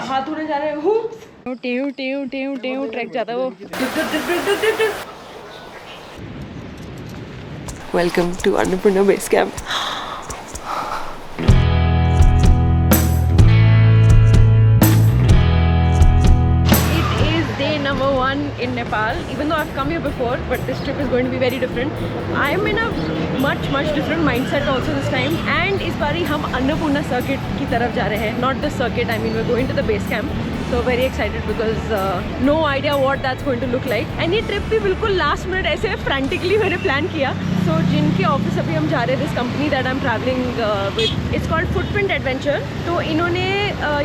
हाथ धोने जा रहे हैं। टेऊ टेऊ टेऊ टेऊ ट्रैक जाता है वो। Welcome to Annapurna base camp. Number 1 in Nepal, even though I've come here before, but this trip is going to be very different. I'm in a much different mindset also this time, and इस बारी हम Annapurna circuit की तरफ जा रहे हैं, not the circuit, I mean we're going to the base camp. So very excited because no idea what that's going to look like. And ये trip भी बिल्कुल last minute ऐसे frantically मैंने plan किया. So जिनके office अभी हम जा रहे हैं, this company that I'm traveling with, it's called Footprint Adventure. तो इन्होंने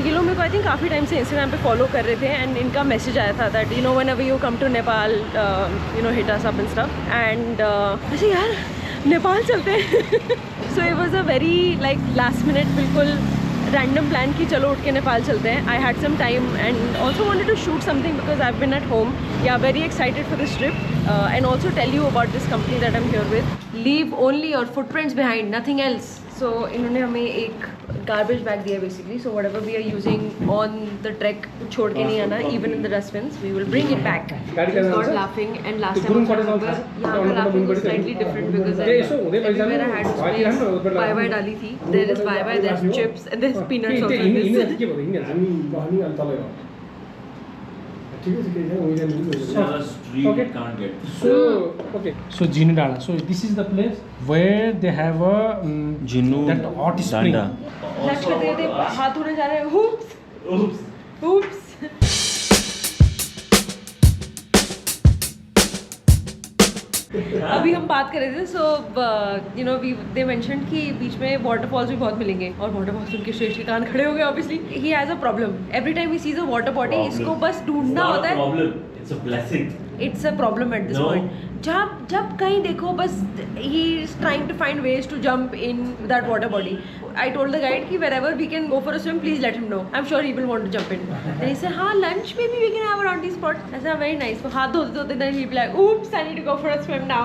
ये लोग मेरे को I think काफ़ी टाइम से Instagram पे follow कर रहे थे, and इनका message आया था that you know whenever you come to Nepal, you know hit us up and stuff. And ऐसे यार नेपाल चलते हैं. So it was a very like last minute बिल्कुल random plan कि चलो उठ के नेपाल चलते हैं. I had some time and also wanted to shoot something because I've been at home. Yeah, very excited for this trip and also tell you about this company that I'm here with. Leave only your footprints behind, nothing else. So इन्होंने हमें एक garbage bag दिया basically. So whatever we are using on the trek छोड़ के नहीं आना. Even in the dustbins, we will bring it back. He got laughing and last time यहाँ का laughing was slightly different because everywhere I had उसमें bye डाली थी. There is bye, there's chips and there's peanuts also in this. Okay. So Jinudala. So this is the place where they have a that hot spring. Flash करते थे हाथ धोने जा रहे हैं. Oops. अभी हम बात कर रहे थे. So you know they mention कि बीच में वाटरफॉल्स भी बहुत मिलेंगे और वाटरफॉल्स उनके श्रेष्ठ के कान खड़े हो गए. Obviously he has a problem. Every time he sees a water body इसको बस ढूंढना होता है. It's a problem at this point. जब कहीं देखो बस he is trying to find ways to jump in that water body. I told the guide कि wherever we can go for a swim, please let him know. I'm sure he will want to jump in. And he said, हाँ lunch maybe we can have around these spots. I said very nice. वो हाथ धोते then he'll be like, oops, I need to go for a swim now.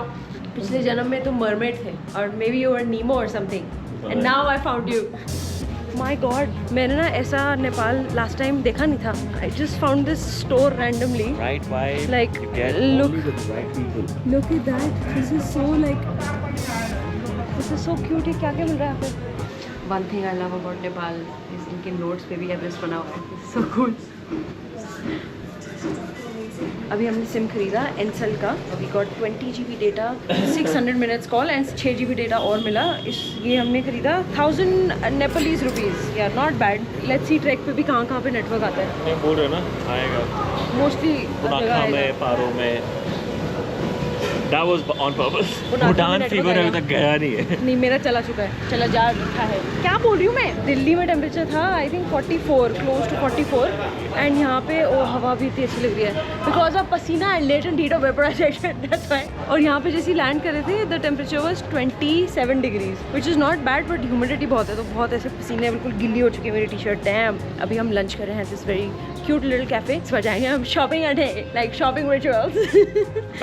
पिछले जन्म में तुम mermaid थे और maybe you were Nemo or something. And now I found you. My God, मैंने ना ऐसा नेपाल last time देखा नहीं था. I just found this store randomly. Right vibe. Like look at that. This is so like this is so cute. ये क्या मिल रहा है यहाँ पे? One thing I love about Nepal is इनके notes पे भी Everest बना हुआ है. So cool. अभी हमने सिम खरीदा एनसेल का. We got 20 GB data, 600 minutes call and 6 GB data और मिला. ये हमने खरीदा 1000 नेपालीज रुपीज़. यार not bad. Let's see track पे भी कहाँ पे नेटवर्क आता है. मैं बोल रहा ना आएगा मोस्टली पुनाखा में, पारो में. That was on purpose. Bhutan fever अभी तक गया नहीं है. नहीं मेरा चला चुका है. चला जा रखा है. क्या बोल रही हूँ मैं. दिल्ली में टेम्परेचर था I think 44, close to 44. And यहाँ पे हवा भी इतनी अच्छी लग रही है बिकॉज ऑफ पसीना and latent heat of vaporisation. That's why. और यहाँ पे जैसे लैंड कर रहे थे the temperature was 27 degrees which is not bad but humidity बहुत है. तो बहुत ऐसे पसीने बिल्कुल गिल्ली हो चुकी है मेरी टी शर्ट. डैम. अभी हम लंच कर रहे हैं this very cute little cafe. इस पर जाएंगे हम shopping and like shopping rituals.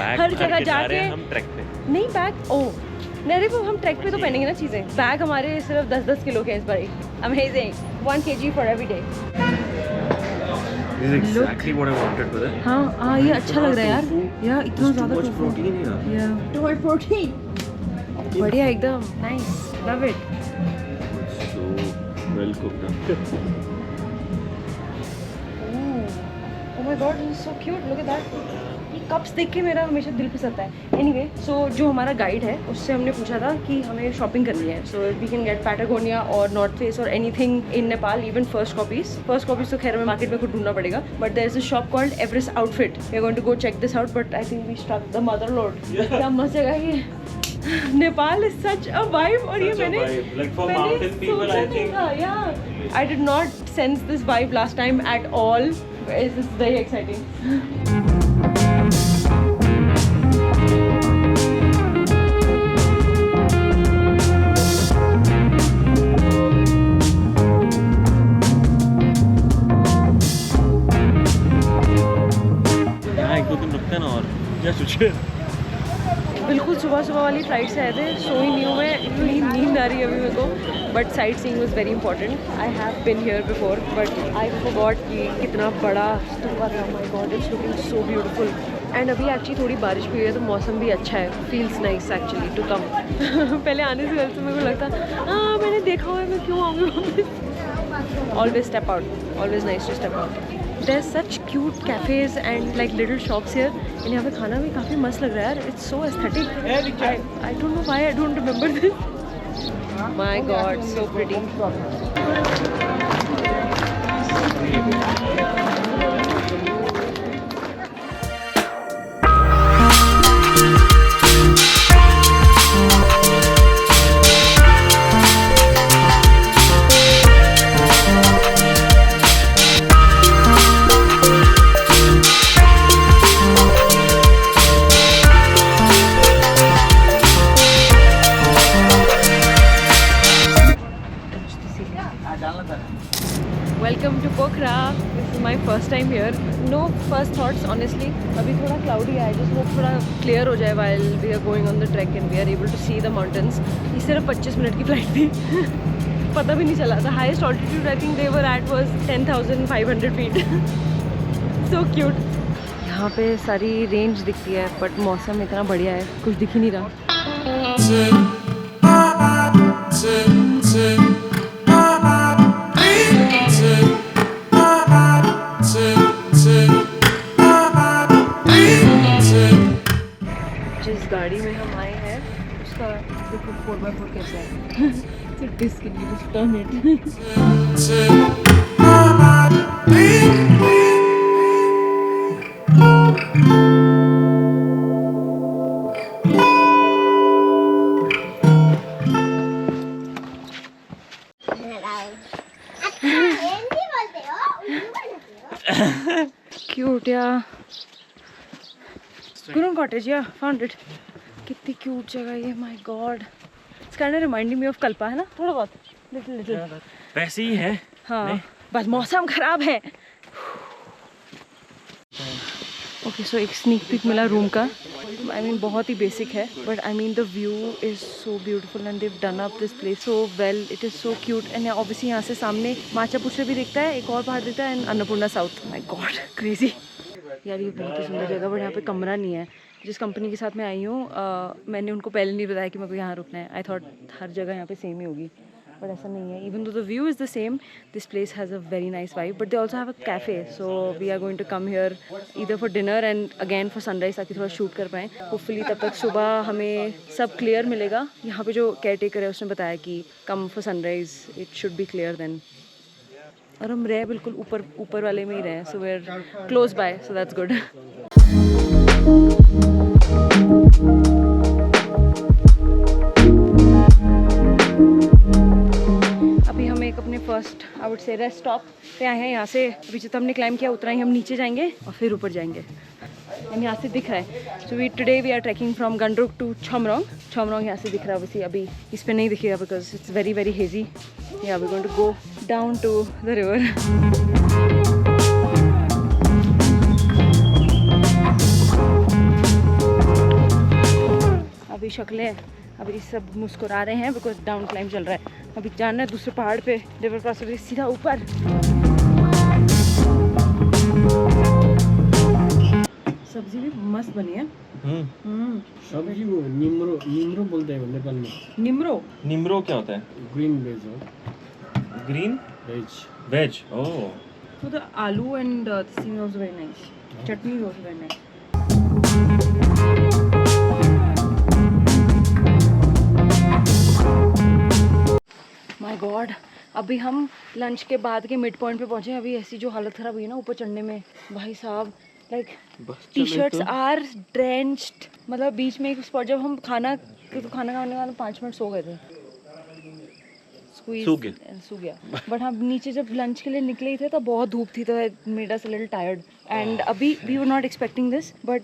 हर जगह जाके हम ट्रैक पे नहीं बैग. ओह नहीं वो हम ट्रैक पे तो पहनेंगे ना चीज़ें. बैग हमारे सिर्फ 10-10 किलो के इस बार. Amazing. 1 kg for every day. This is exactly what I wanted with it. हाँ ये अच्छा लग रहा है यार. यार इतना ज़्यादा प्रोटीन है यार. Too much protein. बढ़िया एकदम. Nice. Love it. So well cooked. Oh my God, this is so cute. Look at that. ये कप्स देख के मेरा हमेशा दिल फिसलता है. एनीवे सो जो हमारा गाइड है उससे हमने पूछा था कि हमें शॉपिंग करनी है. So we can get Patagonia और नॉर्थ फेस और anything in Nepal. Even first copies तो खैर हमें मार्केट में खुद ढूंढना पड़ेगा. But there is a shop called Everest outfit. We are going to go check this out. But I think we struck the motherlode. क्या मस्त जगह है ये. Nepal is such a vibe. और ये मैंने सोचा नहीं था. Yeah I did not sense this vibe last time at all. This is very exciting. यहाँ 1-2 दिन रुकते हैं ना और क्या सोचिए. बिल्कुल सुबह सुबह वाली फ्लाइट से आए थे, सो ही नहीं हूँ मैं, इतनी नींद आ रही है अभी मेरे को। But sight seeing was very important. I have been here before but I forgot कि कितना बड़ा स्तूपा था। My God, it's looking so beautiful. And अभी एक्चुअली थोड़ी बारिश भी हुई है तो मौसम भी अच्छा है, feels nice actually to come. पहले आने से पहले तो मेरे को लगता हाँ मैंने देखा हुआ है, मैं क्यों आऊँगी वापस। Always step out, always nice to step out. There such cute cafes and like little shops here. And यहाँ पे खाना भी काफ़ी मस्त लग रहा है यार, it's so aesthetic. I don't know why I don't remember this. My god, so pretty. Welcome to Pokhara. This is my first time here. No first thoughts honestly. अभी थोड़ा क्लाउडी है, जस्ट वो थोड़ा क्लियर हो जाए while we are going on the track and we are able to see the mountains. ये सिर्फ 25 minute की फ्लाइट थी। पता भी नहीं चला। The highest altitude I think they were at was 10,500 feet. So cute. यहाँ पे सारी रेंज दिखती है बट मौसम इतना बढ़िया है, कुछ दिख ही नहीं रहा। जिस गाड़ी में हम आए हैं उसका देखो 4x4 कैसा है। It's a disc and you just turn it. Cute, yeah. Gurung cottage, yeah, found it. कितनी क्यूट जगह ये, my God. It's kind of reminding me of Kalpa, है ना, थोड़ा बहुत, लिटिल लिटिल वैसे ही है। हाँ, बस मौसम खराब है। ओके, सो एक स्नीक पीक मिला रूम का। आई मीन बहुत ही बेसिक है but I mean the view is so beautiful and they've done up this place so well. It is so cute and obviously यहाँ से सामने माचापुचर भी दिखता है, एक और पहाड़ दिखता है and Annapurna south. My God, crazy यार, ये बहुत ही सुंदर जगह। बट यहाँ पे कमरा नहीं है। जिस कंपनी के साथ मैं आई हूँ मैंने उनको पहले नहीं बताया कि मेरे को यहाँ रुकना है। आई थॉट हर जगह यहाँ पे सेम ही होगी बट ऐसा नहीं है। Even though the view is the same, this place has a very nice vibe but they also have a cafe, so we are going to come here either for dinner and again for sunrise, ताकि थोड़ा shoot कर पाएँ। Hopefully तब तक सुबह हमें सब clear मिलेगा। यहाँ पे जो केयर टेकर है उसने बताया कि come for sunrise, it should be clear then. और हम रहे बिल्कुल ऊपर वाले में ही रहे, so we are close by, so that's good. अभी हम एक अपने first I would say rest stop पे आए हैं। यहाँ से अभी जो हमने क्लाइम किया उतना ही हम नीचे जाएंगे और फिर ऊपर जाएंगे। यहाँ से दिख रहा है। So today we are trekking from Ghandruk to Chhomrong. Chhomrong यहाँ से दिख रहा है, वैसे अभी इस पर नहीं दिखेगा because it's very very hazy. Yeah we going to go down to the river. अभी शक्लें अभी सब मुस्कुरा रहे हैं बिकॉज डाउन क्लाइम चल रहा है। अभी जाना है दूसरे पहाड़ पे, रिवर क्रॉस करके सीधा ऊपर। सब्जी भी मस्त बनी है। सब्जी वो निम्रो बोलते हैं नेपाल में। निम्रो क्या होता है? ग्रीन वेज हो। Green veg oh. So the aloo and the seaweed was very nice. Chutney was very nice. My God, अभी हम लंच के बाद के मिड पॉइंट पे पहुंचे। अभी ऐसी जो हालत खराब हुई है ना ऊपर चढ़ने में, भाई साहब, like T shirts are drenched. मतलब बीच में एक स्पॉट जब हम खाना खाने वाले 5 मिनट सो गए थे, सूख गया। बट हम नीचे जब लंच के लिए निकले ही थे तो बहुत धूप थी, तो made us a little tired. And अभी we were not expecting this but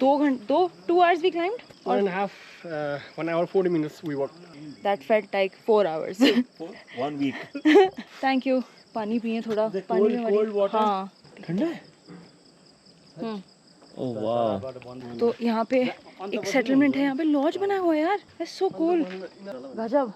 2 hours we climbed. 1 hour 40 minutes we walked. That felt like 4 hours. 1 week. Thank you. पानी पिए थोड़ा। पानी में cold water. हाँ ठंडा है। Oh wow. तो यहाँ पे एक सेटलमेंट है, यहाँ पे लॉज बना हुआ है यार, इट्स सो कूल, गजब।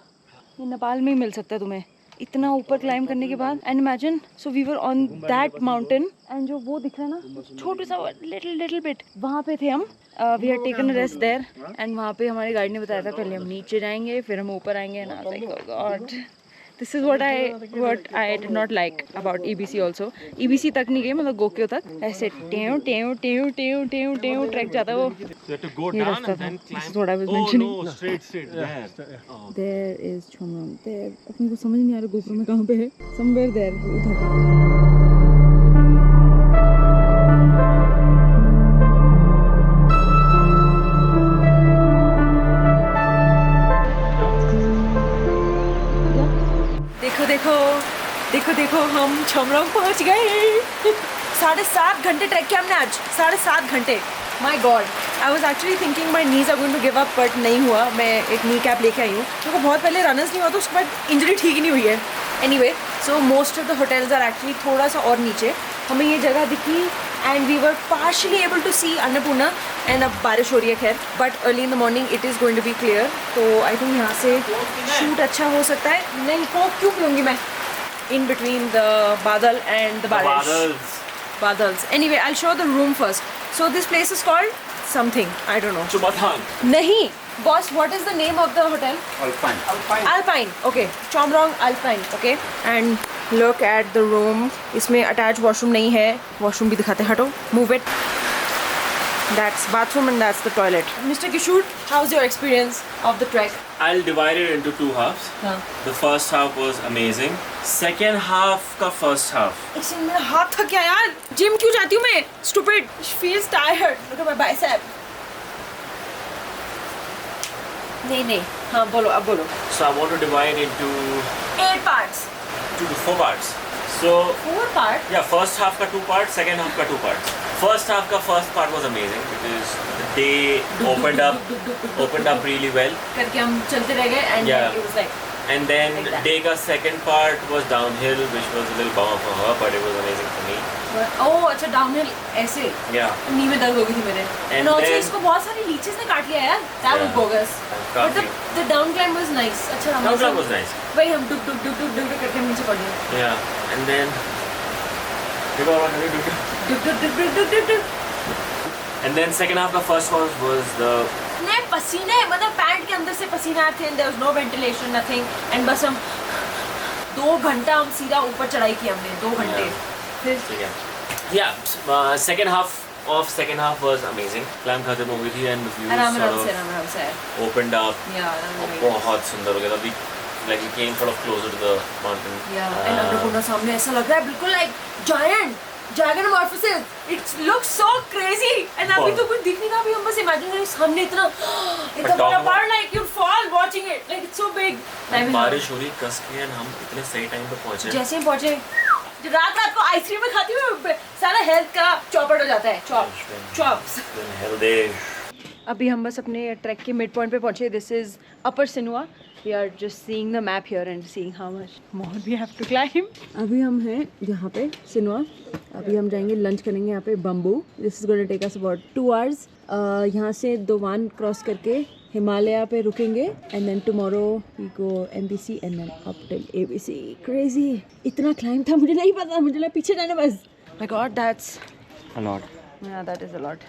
ये नेपाल में ही मिल सकता है तुम्हें इतना ऊपर क्लाइम करने के बाद। And imagine, so we were on that mountain and जो वो दिख रहा है ना छोटे सा लिटिल बिट, वहाँ पे थे हम। We had taken a rest there and वहाँ पे हमारी गाइड ने बताया था पहले हम नीचे जाएंगे फिर हम ऊपर आएंगे। And I was like oh God, this is what I did not like about EBC also. EBC तक नहीं गए, मतलब गोक्यो तक ऐसे टेव टेव टेव टेव टेव टेव ट्रैक जाता है वो। You have to go ये down रास्ता and था, then this is climb. what I was Oh mentioning. no, straight there. There is Chomrong. There, अपने को समझ नहीं आ रहा गोप्रो में कहाँ पे है। Somewhere there, उधर। देखो हम छोमरोंग पहुंच गए। 7.5 घंटे ट्रैक किया हमने आज, 7.5 घंटे। My god, I was actually thinking my knees are going to give up, but नहीं हुआ। मैं एक नी कैप लेके आई हूँ क्योंकि बहुत पहले रनर्स नहीं हुआ तो उसके बाद इंजरी ठीक ही नहीं हुई है। Anyway, so most of the hotels are actually थोड़ा सा और नीचे। हमें ये जगह दिखी and we were partially able to see Annapurna. And अब बारिश हो रही है खैर, but early in the morning it is going to be clear. तो आई थिंक यहाँ से शूट अच्छा हो सकता है। नहीं, कोक क्यों पीऊँगी मैं in between the badal and the barish. Badals. Anyway, I'll show the room first. So this place is called something, I don't know. Chumathan. Nahi, boss, what is the name of the hotel? Alpine. Alpine. Okay, Chomrong Alpine. Okay, and look at the room. इसमें attached washroom नहीं है। Washroom भी दिखाते हैं, हटो, move it. That's bathroom and that's the toilet. Mr. Kishore, how's your experience of the trek? I'll divide it into two halves. हाँ. The first half was amazing. Second half का first half. इसमें मेरा हाथ थक गया यार। Gym क्यों जाती हूँ मैं? Stupid. Feels tired. Look at my bicep. नहीं, हाँ बोलो, अब बोलो। So I want to divide into 8 parts. 2 to 4 parts. So 4 parts? yeah, first half का 2 parts, second half का 2 parts. First half का first part was amazing because the day opened up really well. करके हम चलते रह गए and Yeah. then it was like. And then Like that. day का second part was downhill, which was a little bummer for her, but it was amazing for me. Oh, अच्छा downhill ऐसे। Yeah. नी में दर्द हो गई थी मेरे। And also then- इसको बहुत सारी लीचेस ने काट लिया यार। That was Yeah. bogus. But काफी। the down climb was nice. अच्छा रहा। Down climb was nice. वही हम डुक करके हम नीचे पड़ गए। Yeah. And then and then second half का first one was the इतने पसीने, मतलब पैंट के अंदर से पसीने आए थे। There was no ventilation, nothing. And बस हम 2 घंटा हम सीधा ऊपर चढ़ाई की हमने, 2 घंटे। फिर second half was amazing. Climb खत्म हो गई थी and the views आराम sort से of opened up. बहुत सुंदर हो गया था। We came sort of closer to the mountain. and Annapurna सामने ऐसा लग रहा है बिल्कुल like gigantomorphosis. It looks so crazy. And अभी तो कुछ दिख नहीं रहा, अभी हम बस imagine करें सामने इतना बड़ा पहाड़, like you fall watching it, like it's so big. बारिश हो रही कस के and हम इतने सही टाइम पे पहुंचे। जैसे ही पहुंचे, रात को आइसक्रीम में खाती हूँ, सारा हेल्थ का चौपट हो जाता है। चॉप्स। अभी हम बस अपने ट्रैक के मिड पॉइंट पे पहुंचे। This is upper Sinuwa. We are just seeing the map here and seeing how much more we have to climb. अभी हम हैं यहाँ पे सिनुआ। अभी हम जाएंगे लंच करेंगे यहाँ पे Bamboo. This is going to take us about 2 hours. यहाँ से दोवान क्रॉस करके हिमालय पे रुकेंगे and then tomorrow we go MBC and then up till ABC। Crazy, इतना क्लाइम था, मुझे नहीं पता, मुझे लगा पीछे जाना बस। My god, that's A lot. Yeah that is a lot.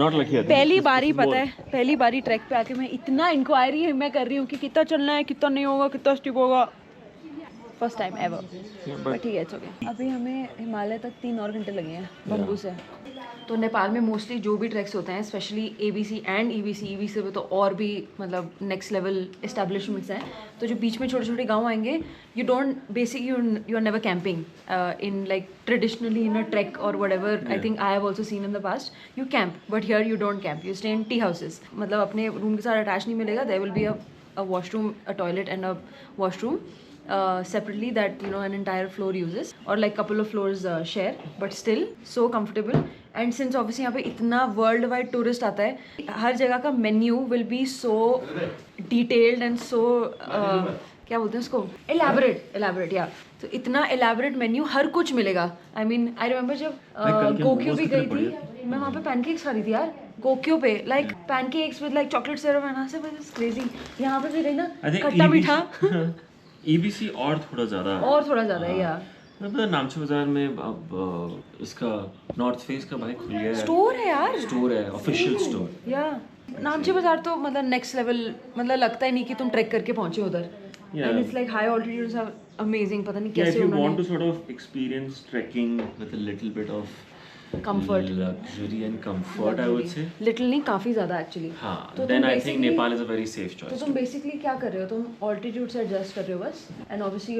Not like here. पहली बारी पता है, पहली बारी ट्रैक पे आके मैं इतना इंक्वायरी मैं कर रही हूँ कि कितना चलना है, कितना नहीं होगा, कितना स्टिप होगा। फर्स्ट टाइम एवर, बट ठीक है, इट्स ओके। अभी हमें हिमालय तक 3 और घंटे लगे हैं बम्बू से। तो नेपाल में मोस्टली जो भी ट्रैक्स होते हैं, स्पेशली ABC एंड EBC में तो और भी मतलब नेक्स्ट लेवल एस्टेब्लिशमेंट्स हैं। तो जो बीच में छोटे छोटे गाँव आएंगे, you don't basic you are never camping in like traditionally in a trek और whatever. I think I have also seen in the past you camp, but here you don't camp, you stay in tea houses. मतलब अपने room के साथ attach नहीं मिलेगा। There will be a washroom, a toilet and a washroom separately that an entire floor uses, or like couple of floors share, but still so comfortable. And since obviously यहाँ पे इतना world wide tourist आता है, हर जगह का menu will be so detailed and so क्या बोलते हैं उसको, एलैबोरेट या, तो इतना एलैबोरेट मेन्यू, हर कुछ मिलेगा. आई मीन आई रिमेंबर जब गोक्यो भी गई थी, मैं वहाँ पे पैनकेक्स खा रही थी यार गोक्यो पे, like pancakes with like chocolate syrup and से, बट इट्स क्रेजी. यहाँ पे भी गई ना खट्टा मीठा. EBC और थोड़ा ज़्यादा है यार. पता नामची बाजार में अब इसका नॉर्थ फेस का भाई खुल गया है. स्टोर है यार, स्टोर है, ऑफिशियल स्टोर. या नामची बाजार तो मतलब नेक्स्ट लेवल, मतलब लगता ही नहीं कि तुम ट्रैक करके पहुंचे उधर. And it's like high altitudes are amazing. पता नहीं कैसे उन्होंने, if you want to sort of experience trekking with a little bit of comfort, luxury and comfort, I would say. Little नहीं, काफ़ी ज़्यादा एक्चुअली. हाँ, तो then I think Nepal is a very safe choice. तो तुम basically क्या कर रहे हो, तुम ऑल्टीट्यूड से एडजस्ट कर रहे हो बस, and obviously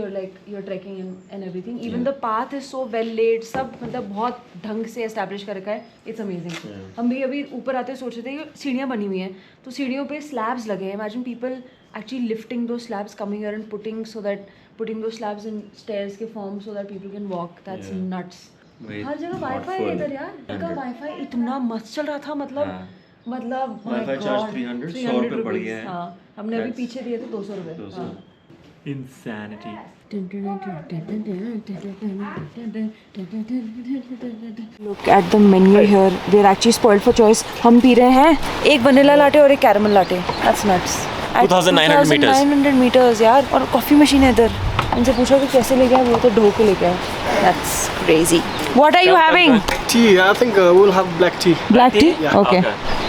you're trekking and everything. Even the path is so well laid, सब मतलब बहुत ढंग से एस्टैब्लिश कर रखा है. It's amazing. हम भी अभी ऊपर आते सोच रहे थे कि सीढ़ियाँ बनी हुई हैं, तो सीढ़ियों पे स्लैब्स लगे हैं. Imagine people actually lifting those slabs, coming here and putting those slabs in stairs के form so that people can walk. That's nuts. हर जगह वाईफाई है इधर यार. इनका वाईफाई इतना मस्त चल रहा था, मतलब वाईफाई चार्ज 300 100 रुपये पड़ गया है. हाँ, हमने अभी पीछे दिए थे 200 रुपये. Insanity. Look at the menu here. They're actually spoiled for choice. हम पी रहे हैं एक वनीला लाटे और एक caramel latte. That's nuts. 2900 meters यार. और कॉफी मशीन है इधर. इनसे पूछो कि कैसे लेके आए, वो तो ढो के लेके आए. That's crazy. What are you having? Tea. I think we'll have black tea. Black tea? Yeah. Okay.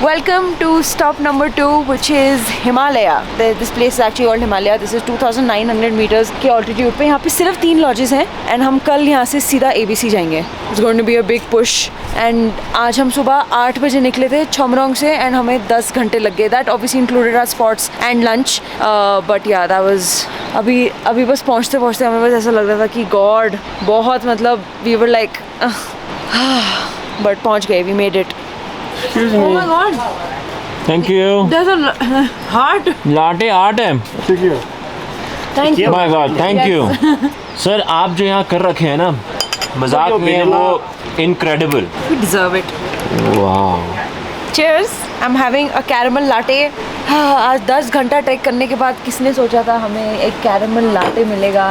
Welcome to stop number 2, which is Himalaya. This place is actually called Himalaya. This is 2,900 meters के altitude पे. यहाँ पे सिर्फ 3 lodges हैं, and हम कल यहाँ से सीधा ABC जाएंगे. It's going to be a big push. And आज हम सुबह 8 बजे निकले थे छोमरोंग से, and हमें 10 घंटे लग गए. That obviously included our sports and lunch. But yeah, that was अभी बस पहुँचते हमें बस ऐसा लग रहा था कि God, बहुत मतलब we were like but पहुँच गए. We made it. Excuse Oh my God. Thank you. There's a heart. Latte art है. Thank you. My God, thank you. Sir आप जो यहाँ कर रखे हैं ना, मजाक में है वो incredible. We deserve it. Wow. Cheers. I'm having a caramel latte. आज 10 घंटा ट्रैक करने के बाद किसने सोचा था हमें एक कैरमल लाटे मिलेगा,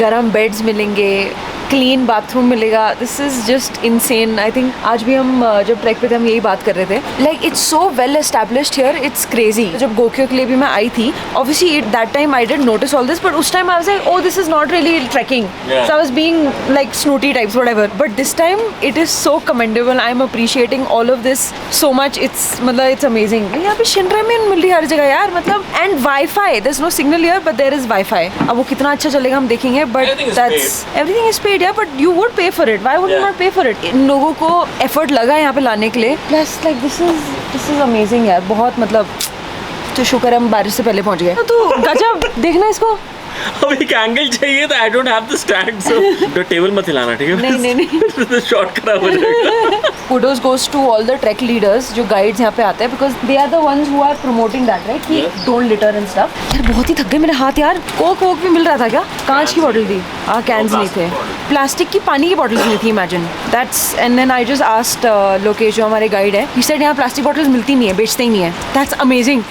गरम बेड्स मिलेंगे, क्लीन बाथरूम मिलेगा. This is just insane. I think आज भी हम जब ट्रैक पे थे हम यही बात कर रहे थे. Like it's so well established here. It's crazy. जब गोक्यो के लिए भी मैं आई थी, obviously that time I didn't notice all this, but उस time I was like, oh this is not really trekking. So I was being like snooty types whatever. But this time it is so commendable. I am appreciating all of this so much. It's it's amazing. यहाँ पे शिनरा में मिल रही हर जगह यार, मतलब. And wifi, there is no signal here but there is wifi. अब वो कितना अच्छा चलेगा हम देखेंगे, but that's everything is paid. यार but you would pay for it. Why would you not pay for it? इन लोगों को effort लगा यहाँ पे लाने के लिए. Plus like this is amazing यार. बहुत मतलब, तो शुक्र है हम बारिश से पहले पहुँच गए. तो गजब. देखना इसको. अब एक एंगल चाहिए तो I don't have the stand, so तो टेबल मत हिलाना, ठीक है? नहीं. शॉट खराब हो जाएगा. Kudos goes to all the trek leaders जो guides यहाँ पे आते हैं, because they are the ones who are promoting that, right? कि don't litter and stuff. यार बहुत ही थक गए मेरे हाथ यार. कोक भी मिल रहा था क्या? कांच की बोतल थी. कैंस नहीं थे. प्लास्टिक की पानी की बॉटल्स नहीं थी. Imagine that's. And then I just asked Lokesh जो हमारे गाइड है, ही सेड यहाँ प्लास्टिक बॉटल्स मिलती नहीं है, बेचते ही नहीं है. That's amazing.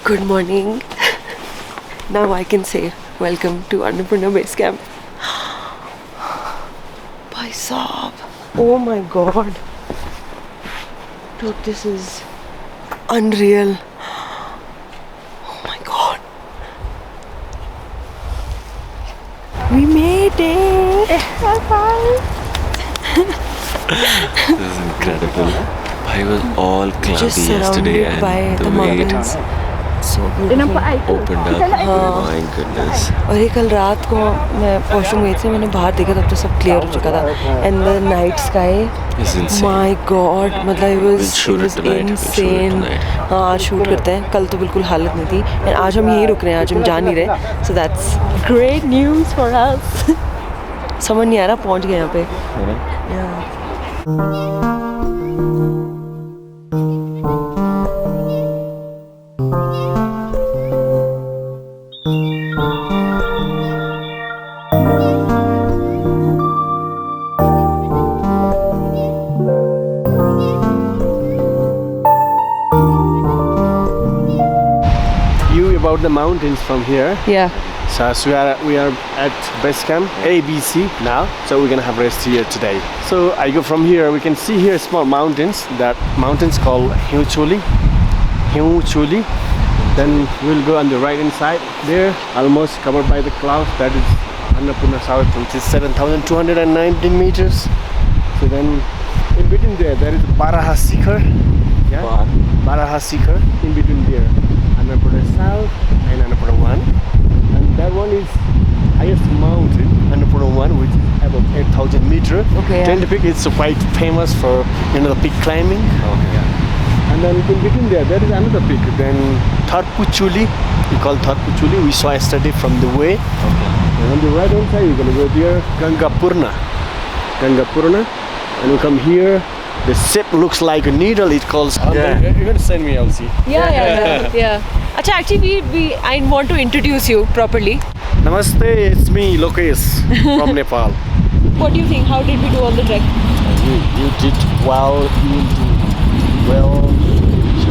Good morning. Now I can say welcome to Annapurna Base Camp. Bhai Saab. Oh my God. Dude, this is unreal. Oh my God. We made it. This is incredible. I was all cloudy Just yesterday surrounded and by the way it mountains. So beautiful. opened up. My goodness. और ये कल रात को मैं washroom गई थी, मैंने बाहर देखा तब तो सब क्लियर हो चुका था. And the night sky, It's insane. My God, मतलब it We'll was shoot it tonight. We'll shoot it insane. tonight. हाँ शूट करते हैं. कल तो बिल्कुल हालत नहीं थी. एंड आज हम यहीं रुक रहे हैं, आज हम जा नहीं रहे. So that's great news for us. समझ नहीं आ रहा पहुँच गए यहाँ पे. View about the mountains from here. Yeah. So as we are at base camp ABC now, so we're gonna have rest here today. So I go from here. We can see here small mountains. That mountains called Hiuchuli. Then we'll go on the right hand side. There, almost covered by the clouds. That is Annapurna South, which is 7,219 meters. So then, in between there is Baraha Sikhar. Yeah, Baraha Sikhar. In between there, Annapurna South and Annapurna 1. And that one is highest mountain, Annapurna 1, which is above 8,000 meters. Okay, yeah. Tent Peak is quite famous for the peak climbing. Okay. And then in between there is another peak. Then Tharpuchuli, we call Tharpuchuli. We saw yesterday from the way. Okay. And on the right hand side, we're gonna go there, Gangapurna. And we come here. The shape looks like a needle. It calls. Yeah. You're gonna send me, I'll see. Yeah. Acha, actually, I want to introduce you properly. Namaste, it's me, Lokesh from Nepal. What do you think? How did we do on the trek? You did well. You did well.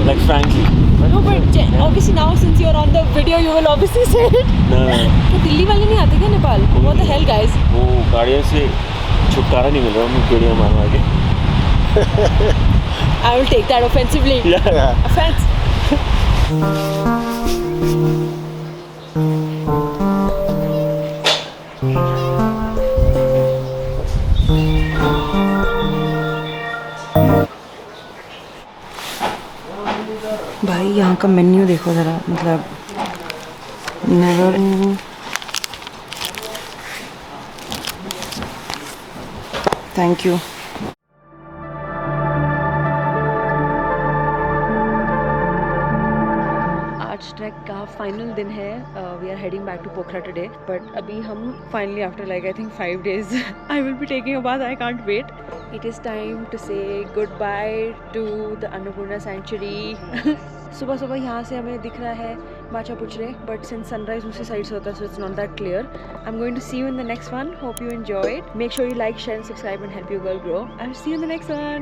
Like frankly. No, but obviously now since you're on the video, you will obviously say it. No. तो दिल्ली वाले नहीं आते क्या Nepal? What the hell, guys? वो गाड़ियों से छुटकारा नहीं मिल रहा हमें वीडियो मारवा के. I will take that offensively. Yeah. Offense. भाई यहाँ का मेन्यू देखो ज़रा, मतलब नेवर. Thank you. आज ट्रैक का फाइनल दिन है. We are heading back to Pokhara today, but अभी हम finally after like I think 5 days I will be taking a bath. I can't wait. It is time to say good bye to the Annapurna sanctuary. सुबह सुबह यहाँ से हमें दिख रहा है Machapuchare, but since sunrise उसी साइड से होता है, so it's not that clear. I am going to see you in the next one. Hope you enjoy it. Make sure you like, share and subscribe and help you girl grow. I will see you in the next one.